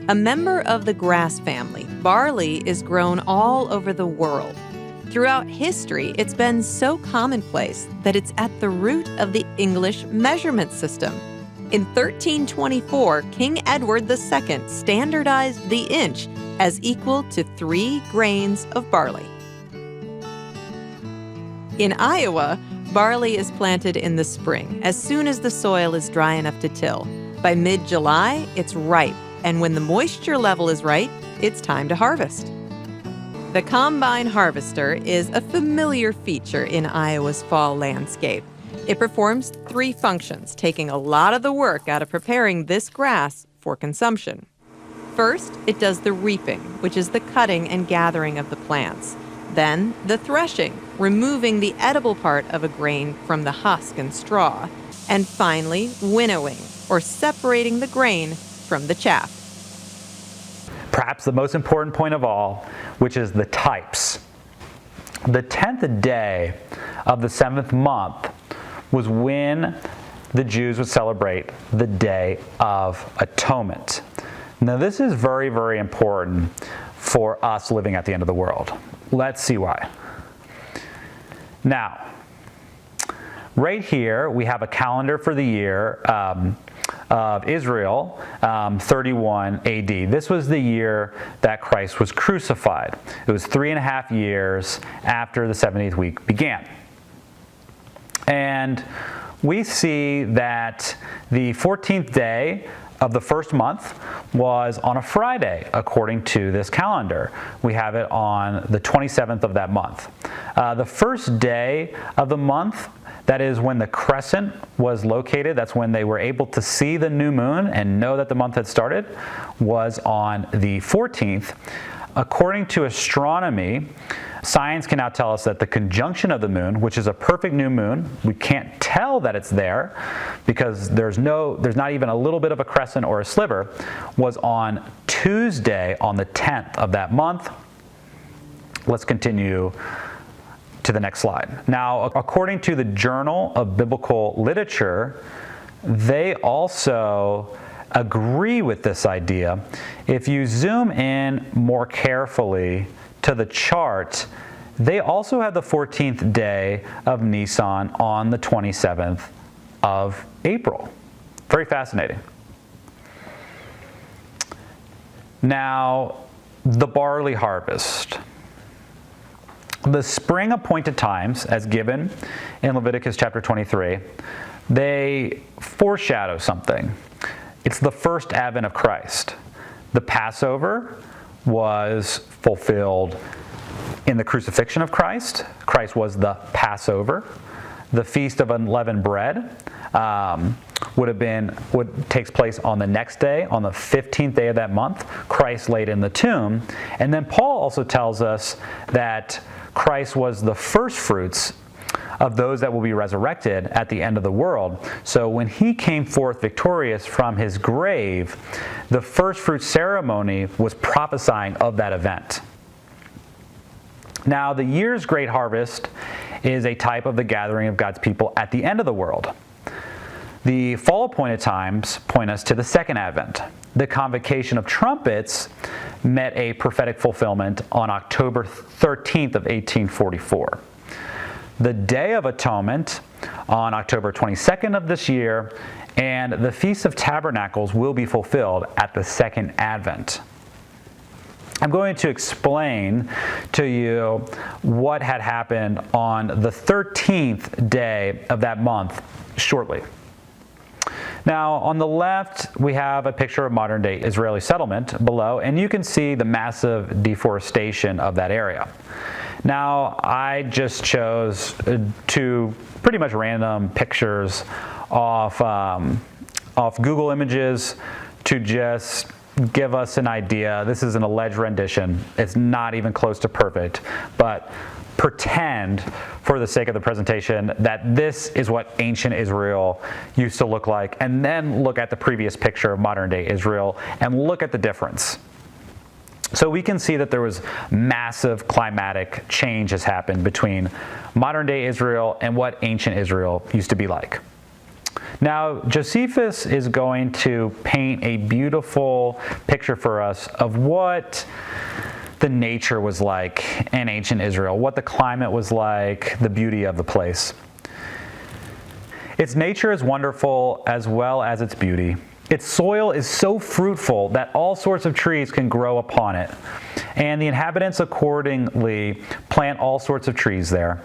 A member of the grass family, barley is grown all over the world. Throughout history, it's been so commonplace that it's at the root of the English measurement system. In 1324, King Edward II standardized the inch as equal to 3 grains of barley. In Iowa, barley is planted in the spring, as soon as the soil is dry enough to till. By mid-July, it's ripe, and when the moisture level is right, it's time to harvest. The combine harvester is a familiar feature in Iowa's fall landscape. It performs 3 functions, taking a lot of the work out of preparing this grass for consumption. First, it does the reaping, which is the cutting and gathering of the plants. Then, the threshing, removing the edible part of a grain from the husk and straw. And finally, winnowing, or separating the grain from the chaff. Perhaps the most important point of all, which is the types. The 10th day of the 7th month was when the Jews would celebrate the Day of Atonement. Now, this is very, very important for us living at the end of the world. Let's see why. Now, right here, we have a calendar for the year of Israel, 31 AD. This was the year that Christ was crucified. It was 3.5 years after the 70th week began. And we see that the 14th day of the first month was on a Friday, according to this calendar. We have it on the 27th of that month. The first day of the month, that is when the crescent was located, that's when they were able to see the new moon and know that the month had started, was on the 14th. According to astronomy, science can now tell us that the conjunction of the moon, which is a perfect new moon, we can't tell that it's there because there's not even a little bit of a crescent or a sliver, was on Tuesday on the 10th of that month. Let's continue to the next slide. Now, according to the Journal of Biblical Literature, they also agree with this idea. If you zoom in more carefully to the chart, they also have the 14th day of Nisan on the 27th of April. Very fascinating. Now, the barley harvest. The spring appointed times, as given in Leviticus chapter 23, they foreshadow something. It's the first advent of Christ. The Passover was fulfilled in the crucifixion of Christ. Christ was the Passover. The Feast of Unleavened Bread takes place on the next day, on the 15th day of that month. Christ laid in the tomb. And then Paul also tells us that Christ was the first fruits of those that will be resurrected at the end of the world. So when he came forth victorious from his grave, the first fruit ceremony was prophesying of that event. Now, the year's great harvest is a type of the gathering of God's people at the end of the world. The fall appointed times point us to the second advent. The convocation of trumpets met a prophetic fulfillment on October 13th of 1844. The Day of Atonement on October 22nd of this year, and the Feast of Tabernacles will be fulfilled at the second advent. I'm going to explain to you what had happened on the 13th day of that month shortly. Now, on the left, we have a picture of modern-day Israeli settlement below, and you can see the massive deforestation of that area. Now, I just chose 2 pretty much random pictures off Google Images to just give us an idea. This is an alleged rendition. It's not even close to perfect, but pretend, for the sake of the presentation, that this is what ancient Israel used to look like, and then look at the previous picture of modern-day Israel and look at the difference. So we can see that there was massive climatic change has happened between modern-day Israel and what ancient Israel used to be like. Now, Josephus is going to paint a beautiful picture for us of what the nature was like in ancient Israel, what the climate was like, the beauty of the place. Its nature is wonderful as well as its beauty. Its soil is so fruitful that all sorts of trees can grow upon it, and the inhabitants accordingly plant all sorts of trees there.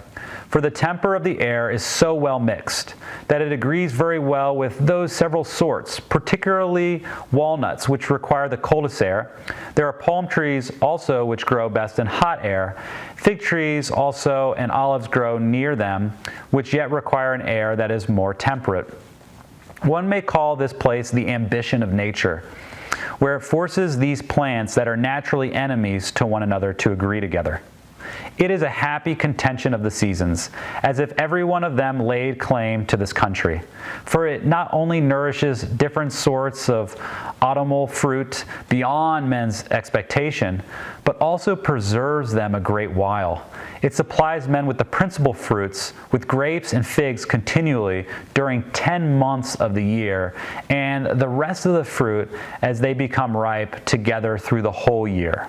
For the temper of the air is so well mixed that it agrees very well with those several sorts, particularly walnuts, which require the coldest air. There are palm trees also which grow best in hot air. Fig trees also and olives grow near them, which yet require an air that is more temperate. One may call this place the ambition of nature, where it forces these plants that are naturally enemies to one another to agree together. It is a happy contention of the seasons, as if every one of them laid claim to this country. For it not only nourishes different sorts of autumnal fruit beyond men's expectation, but also preserves them a great while. It supplies men with the principal fruits, with grapes and figs continually during 10 months of the year, and the rest of the fruit as they become ripe together through the whole year.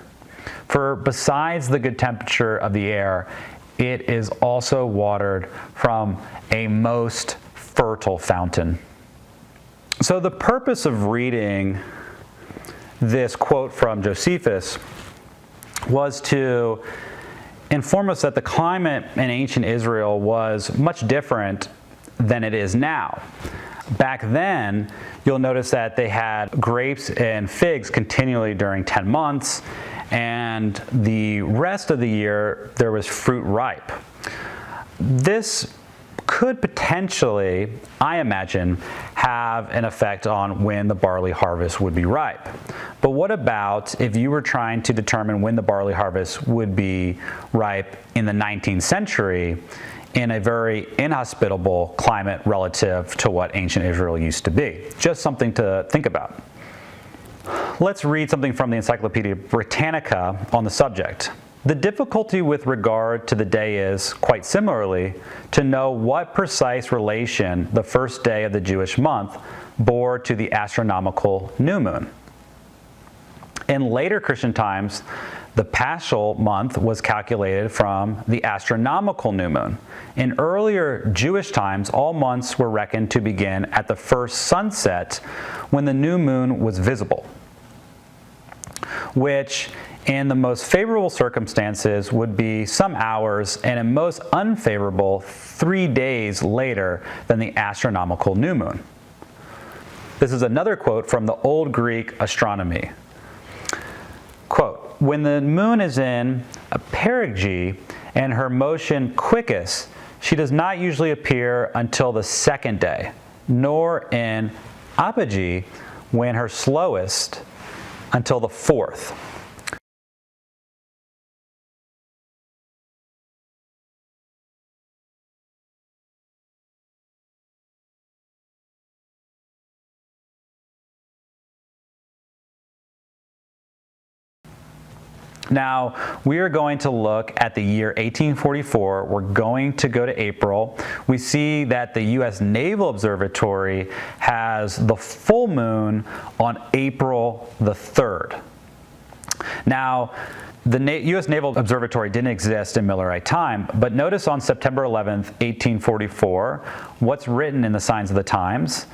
For besides the good temperature of the air, it is also watered from a most fertile fountain. So the purpose of reading this quote from Josephus was to inform us that the climate in ancient Israel was much different than it is now. Back then, you'll notice that they had grapes and figs continually during 10 months, and the rest of the year there was fruit ripe. This could potentially, I imagine, have an effect on when the barley harvest would be ripe. But what about if you were trying to determine when the barley harvest would be ripe in the 19th century in a very inhospitable climate relative to what ancient Israel used to be? Just something to think about. Let's read something from the Encyclopedia Britannica on the subject. The difficulty with regard to the day is, quite similarly, to know what precise relation the first day of the Jewish month bore to the astronomical new moon. In later Christian times, the Paschal month was calculated from the astronomical new moon. In earlier Jewish times, all months were reckoned to begin at the first sunset when the new moon was visible, which in the most favorable circumstances would be some hours, and in most unfavorable 3 days later than the astronomical new moon. This is another quote from the Old Greek astronomy. Quote, when the moon is in a perigee and her motion quickest, she does not usually appear until the second day, nor in apogee, when her slowest, until the fourth. Now, we are going to look at the year 1844. We're going to go to April. We see that the U.S. Naval Observatory has the full moon on April the 3rd. Now, the U.S. Naval Observatory didn't exist in Millerite time, but notice on September 11th, 1844, what's written in the Signs of the Times.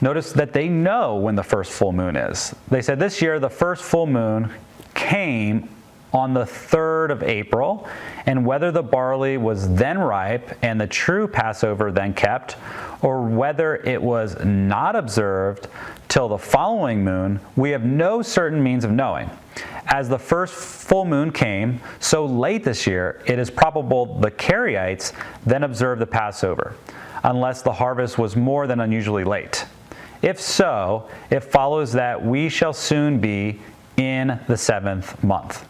Notice that they know when the first full moon is. They said this year the first full moon came on the 3rd of April, and whether the barley was then ripe and the true Passover then kept, or whether it was not observed till the following moon, we have no certain means of knowing. As the first full moon came so late this year, it is probable the Karaites then observed the Passover, unless the harvest was more than unusually late. If so, it follows that we shall soon be in the 7th month.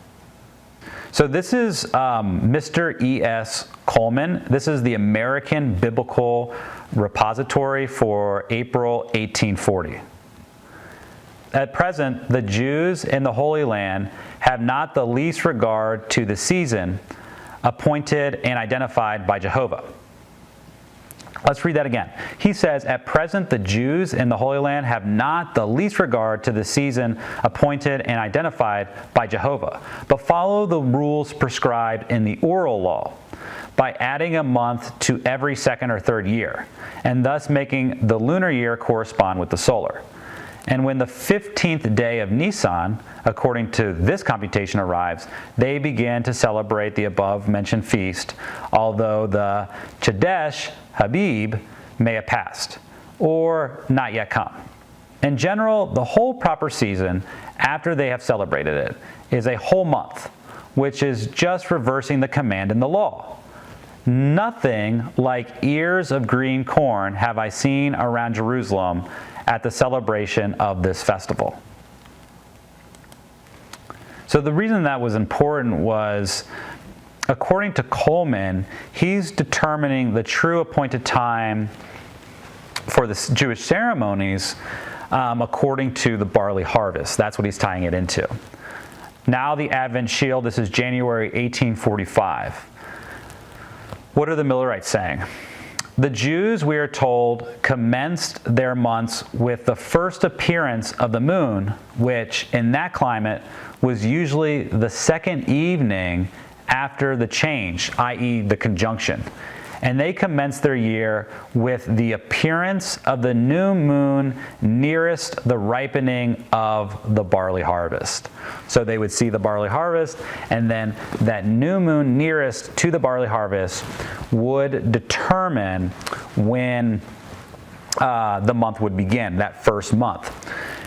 So this is Mr. E.S. Coleman. This is the American Biblical Repository for April 1840. At present, the Jews in the Holy Land have not the least regard to the season appointed and identified by Jehovah. Let's read that again. He says, "At present the Jews in the Holy Land have not the least regard to the season appointed and identified by Jehovah, but follow the rules prescribed in the oral law, by adding a month to every second or third year, and thus making the lunar year correspond with the solar. And when the 15th day of Nisan, according to this computation, arrives, they begin to celebrate the above-mentioned feast, although the Chodesh Habib may have passed, or not yet come. In general, the whole proper season, after they have celebrated it, is a whole month, which is just reversing the command in the law. Nothing like ears of green corn have I seen around Jerusalem at the celebration of this festival." So the reason that was important was, according to Coleman, he's determining the true appointed time for the Jewish ceremonies according to the barley harvest. That's what he's tying it into. Now the Advent Shield, this is January 1845. What are the Millerites saying? The Jews, we are told, commenced their months with the first appearance of the moon, which in that climate was usually the second evening after the change, i.e. the conjunction. And they commenced their year with the appearance of the new moon nearest the ripening of the barley harvest. So they would see the barley harvest, and then that new moon nearest to the barley harvest would determine when the month would begin, that first month.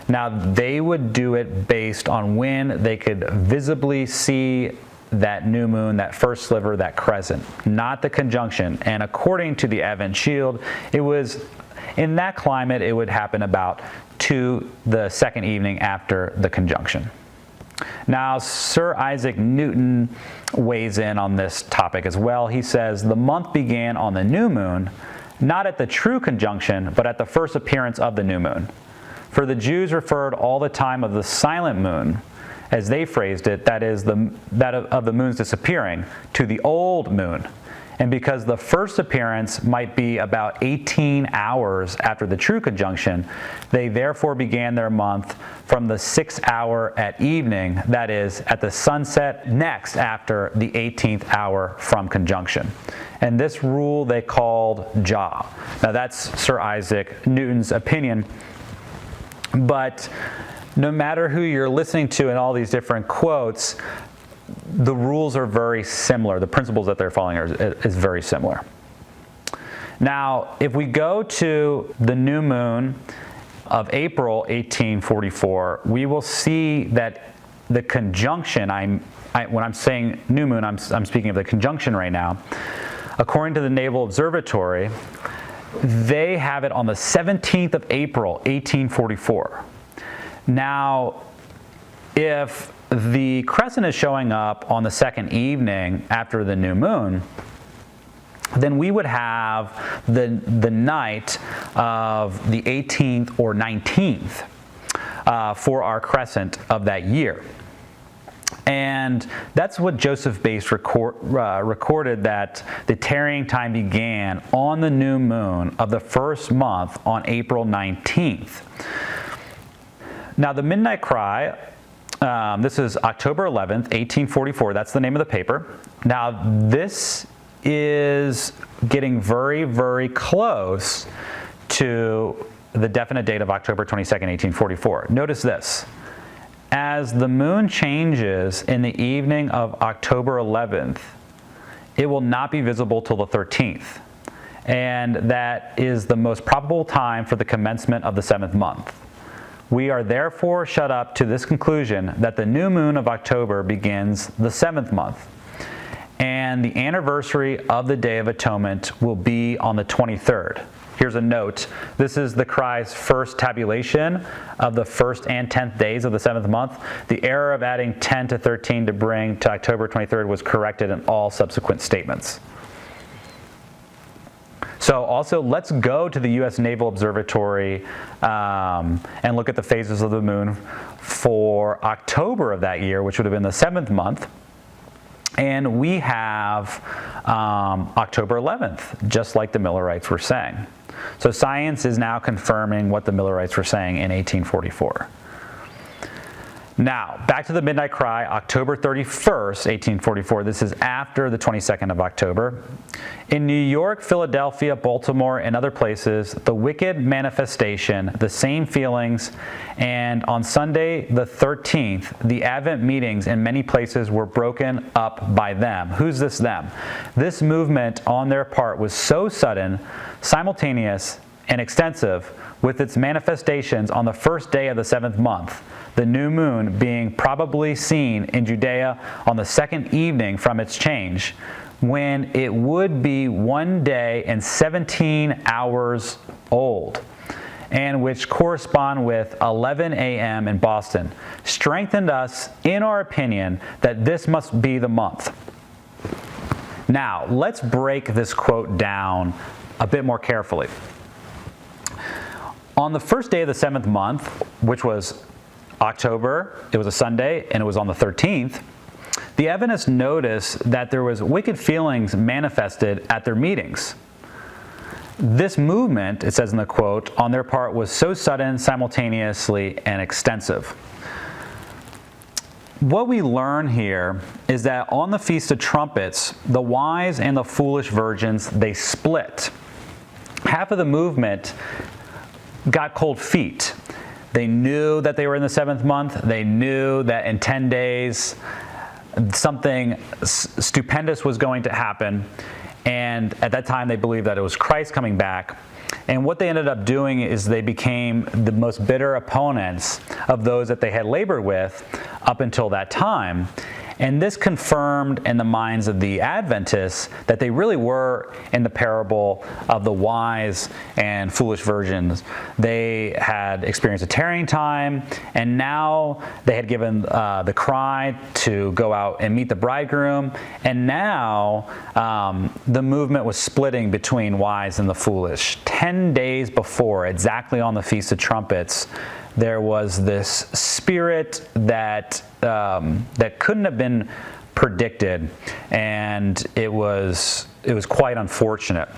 Now, they would do it based on when they could visibly see that new moon, that first sliver, that crescent, not the conjunction. And according to the Advent Shield, it was in that climate, it would happen about to the second evening after the conjunction. Now, Sir Isaac Newton weighs in on this topic as well. He says, "The month began on the new moon, not at the true conjunction, but at the first appearance of the new moon. For the Jews referred all the time of the silent moon, as they phrased it, that is, that of the moon's disappearing, to the old moon. And because the first appearance might be about 18 hours after the true conjunction, they therefore began their month from the 6th hour at evening, that is, at the sunset next after the 18th hour from conjunction. And this rule they called Jah." Now that's Sir Isaac Newton's opinion, but no matter who you're listening to in all these different quotes, the rules are very similar. The principles that they're following is very similar. Now, if we go to the new moon of April 1844, we will see that the conjunction, when I'm saying new moon, I'm speaking of the conjunction right now. According to the Naval Observatory, they have it on the 17th of April, 1844. Now, if the crescent is showing up on the second evening after the new moon, then we would have the night of the 18th or 19th for our crescent of that year. And that's what Joseph Bass recorded, that the tarrying time began on the new moon of the first month on April 19th. Now, the Midnight Cry, this is October 11th, 1844. That's the name of the paper. Now, this is getting very, very close to the definite date of October 22nd, 1844. Notice this. As the moon changes in the evening of October 11th, it will not be visible till the 13th. And that is the most probable time for the commencement of the 7th month. We are therefore shut up to this conclusion that the new moon of October begins the 7th month, and the anniversary of the Day of Atonement will be on the 23rd. Here's a note. This is the Cry's first tabulation of the first and 10th days of the 7th month. The error of adding 10 to 13 to bring to October 23rd was corrected in all subsequent statements. So also, let's go to the U.S. Naval Observatory and look at the phases of the moon for October of that year, which would have been the 7th month. And we have October 11th, just like the Millerites were saying. So science is now confirming what the Millerites were saying in 1844. Now, back to the Midnight Cry, October 31st, 1844. This is after the 22nd of October. In New York, Philadelphia, Baltimore, and other places, the wicked manifestation, the same feelings, and on Sunday the 13th, the Advent meetings in many places were broken up by them. Who's this them? This movement on their part was so sudden, simultaneous, and extensive, with its manifestations on the first day of the 7th month, the new moon being probably seen in Judea on the second evening from its change, when it would be 1 day and 17 hours old, and which correspond with 11 a.m. in Boston, strengthened us in our opinion that this must be the month. Now, let's break this quote down a bit more carefully. On the first day of the 7th month, which was October, it was a Sunday, and it was on the 13th, the Adventists noticed that there was wicked feelings manifested at their meetings. This movement, it says in the quote, on their part was so sudden, simultaneously, and extensive. What we learn here is that on the Feast of Trumpets, the wise and the foolish virgins, they split. Half of the movement got cold feet. They knew that they were in the 7th month. They knew that in 10 days something stupendous was going to happen. And at that time they believed that it was Christ coming back. And what they ended up doing is they became the most bitter opponents of those that they had labored with up until that time. And this confirmed in the minds of the Adventists that they really were in the parable of the wise and foolish virgins. They had experienced a tarrying time, and now they had given the cry to go out and meet the bridegroom. And now the movement was splitting between wise and the foolish. 10 days before, exactly on the Feast of Trumpets, there was this spirit that couldn't have been predicted, and it was quite unfortunate.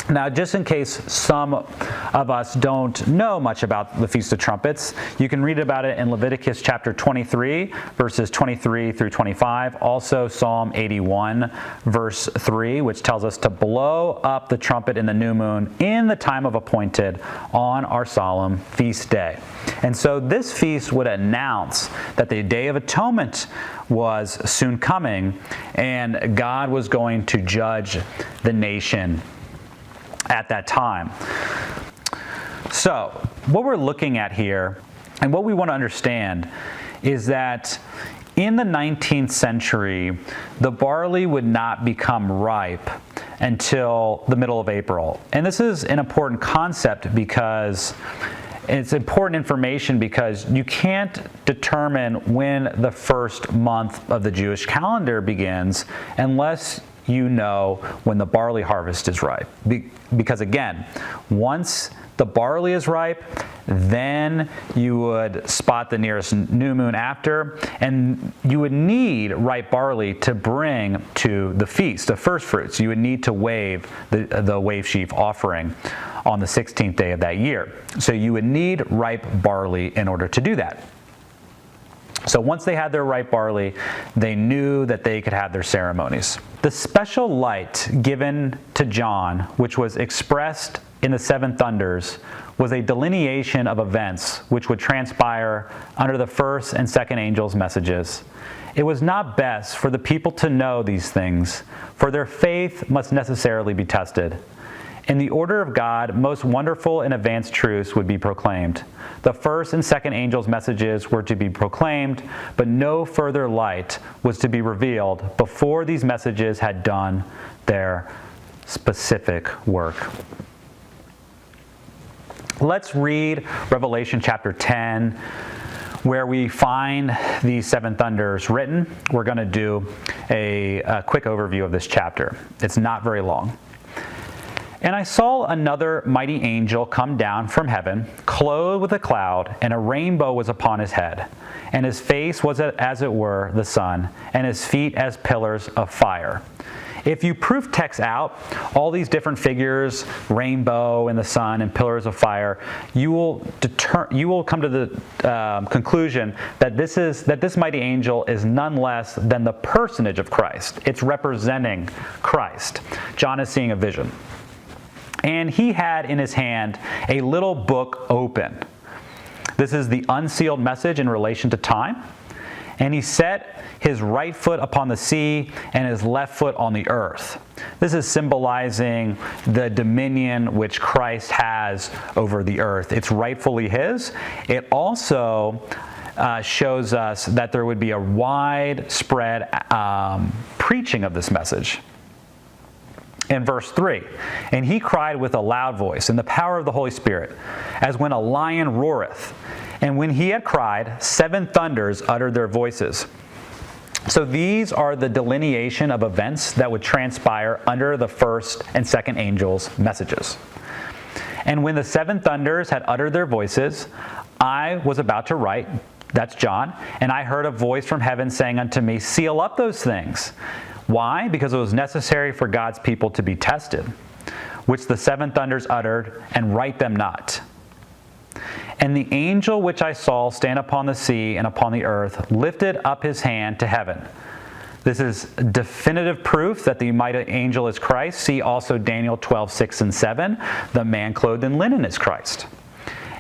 Now, just in case some of us don't know much about the Feast of Trumpets, you can read about it in Leviticus chapter 23, verses 23 through 25. Also Psalm 81, verse 3, which tells us to blow up the trumpet in the new moon in the time of appointed on our solemn feast day. And so this feast would announce that the Day of Atonement was soon coming, and God was going to judge the nation at that time. So what we're looking at here, and what we want to understand, is that in the 19th century, the barley would not become ripe until the middle of April. And this is an important concept because it's important information, because you can't determine when the first month of the Jewish calendar begins unless you know when the barley harvest is ripe. Because again, once the barley is ripe, then you would spot the nearest new moon after, and you would need ripe barley to bring to the feast of first fruits. You would need to wave the wave sheaf offering on the 16th day of that year. So you would need ripe barley in order to do that. So once they had their ripe barley, they knew that they could have their ceremonies. The special light given to John, which was expressed in the seven thunders, was a delineation of events which would transpire under the first and second angels' messages. It was not best for the people to know these things, for their faith must necessarily be tested. In the order of God, most wonderful and advanced truths would be proclaimed. The first and second angels' messages were to be proclaimed, but no further light was to be revealed before these messages had done their specific work. Let's read Revelation chapter 10, where we find these seven thunders written. We're going to do a quick overview of this chapter. It's not very long. And I saw another mighty angel come down from heaven, clothed with a cloud, and a rainbow was upon his head. And his face was as it were the sun, and his feet as pillars of fire. If you proof text out all these different figures, rainbow and the sun and pillars of fire, you will come to the conclusion that this mighty angel is none less than the personage of Christ. It's representing Christ. John is seeing a vision. And he had in his hand a little book open. This is the unsealed message in relation to time. And he set his right foot upon the sea and his left foot on the earth. This is symbolizing the dominion which Christ has over the earth. It's rightfully his. It also shows us that there would be a widespread preaching of this message. In verse 3, and he cried with a loud voice in the power of the Holy Spirit, as when a lion roareth. And when he had cried, 7 thunders uttered their voices. So these are the delineation of events that would transpire under the first and second angels' messages. And when the 7 thunders had uttered their voices, I was about to write, that's John, and I heard a voice from heaven saying unto me, seal up those things. Why? Because it was necessary for God's people to be tested, which the 7 thunders uttered, and write them not. And the angel which I saw stand upon the sea and upon the earth lifted up his hand to heaven. This is definitive proof that the mighty angel is Christ. See also Daniel 12:6 and 7. The man clothed in linen is Christ.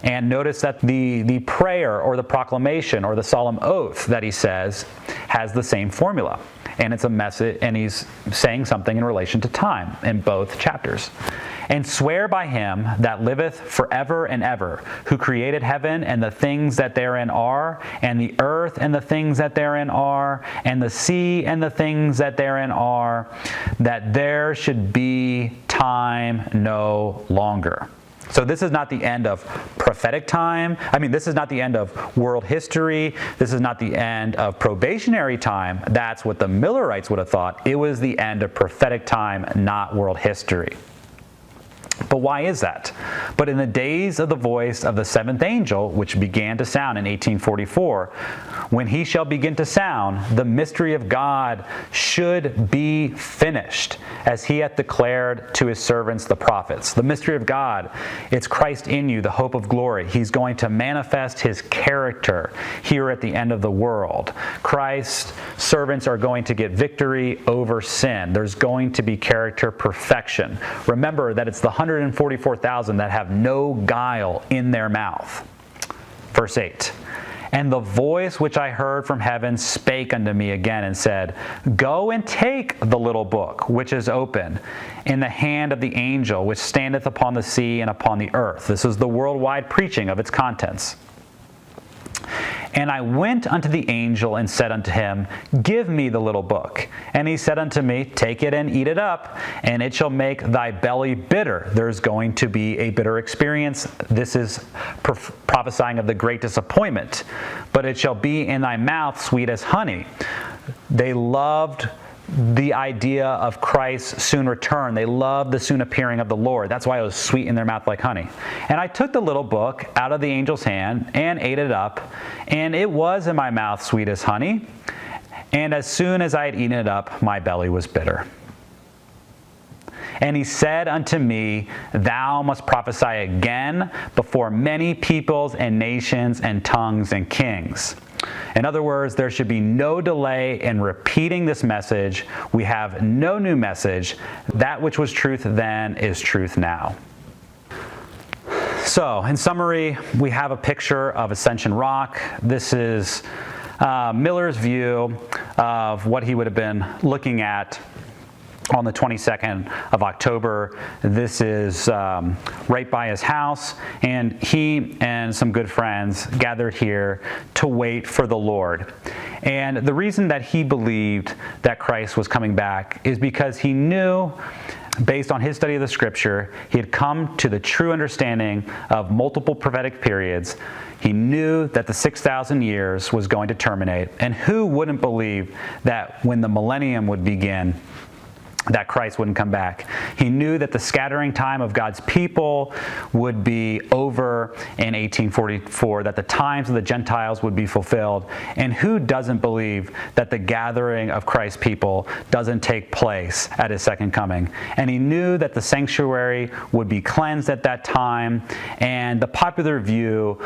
And notice that the prayer or the proclamation or the solemn oath that he says has the same formula. And it's a message, and he's saying something in relation to time in both chapters. And swear by him that liveth forever and ever, who created heaven and the things that therein are, and the earth and the things that therein are, and the sea and the things that therein are, that there should be time no longer. So this is not the end of prophetic time. This is not the end of world history. This is not the end of probationary time. That's what the Millerites would have thought. It was the end of prophetic time, not world history. But why is that? But in the days of the voice of the 7th angel, which began to sound in 1844, when he shall begin to sound, the mystery of God should be finished, as he hath declared to his servants the prophets. The mystery of God, it's Christ in you, the hope of glory. He's going to manifest his character here at the end of the world. Christ's servants are going to get victory over sin. There's going to be character perfection. Remember that it's the 144,000 that have no guile in their mouth. Verse 8. And the voice which I heard from heaven spake unto me again and said, go and take the little book which is open in the hand of the angel which standeth upon the sea and upon the earth. This is the worldwide preaching of its contents. And I went unto the angel and said unto him, give me the little book. And he said unto me, take it and eat it up, and it shall make thy belly bitter. There's going to be a bitter experience. This is prophesying of the great disappointment. But it shall be in thy mouth sweet as honey. They loved the idea of Christ's soon return. They loved the soon appearing of the Lord. That's why it was sweet in their mouth like honey. And I took the little book out of the angel's hand and ate it up, and it was in my mouth sweet as honey. And as soon as I had eaten it up, my belly was bitter. And he said unto me, thou must prophesy again before many peoples and nations and tongues and kings. In other words, there should be no delay in repeating this message. We have no new message. That which was truth then is truth now. So, in summary, we have a picture of Ascension Rock. This is Miller's view of what he would have been looking at on the 22nd of October. This is right by his house, and he and some good friends gathered here to wait for the Lord. And the reason that he believed that Christ was coming back is because he knew, based on his study of the scripture, he had come to the true understanding of multiple prophetic periods. He knew that the 6,000 years was going to terminate, and who wouldn't believe that when the millennium would begin, that Christ wouldn't come back. He knew that the scattering time of God's people would be over in 1844, that the times of the Gentiles would be fulfilled. And who doesn't believe that the gathering of Christ's people doesn't take place at his second coming? And he knew that the sanctuary would be cleansed at that time, and the popular view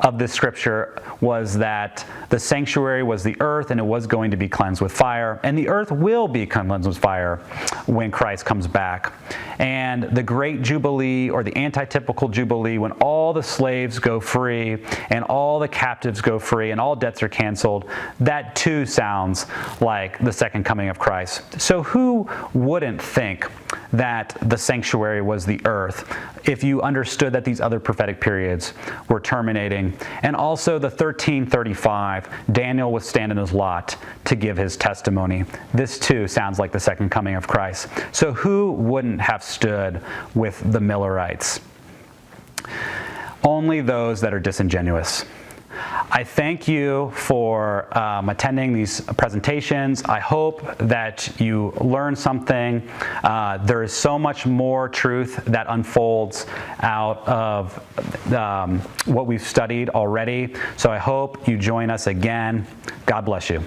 of this scripture was that the sanctuary was the earth, and it was going to be cleansed with fire, and the earth will be cleansed with fire when Christ comes back. And the great jubilee, or the antitypical jubilee, when all the slaves go free and all the captives go free and all debts are canceled, that too sounds like the second coming of Christ. So who wouldn't think that the sanctuary was the earth if you understood that these other prophetic periods were terminating? And also the 1335, Daniel was standing his lot to give his testimony. This too sounds like the second coming of Christ. So who wouldn't have stood with the Millerites? Only those that are disingenuous. I thank you for attending these presentations. I hope that you learned something. There is so much more truth that unfolds out of what we've studied already. So I hope you join us again. God bless you.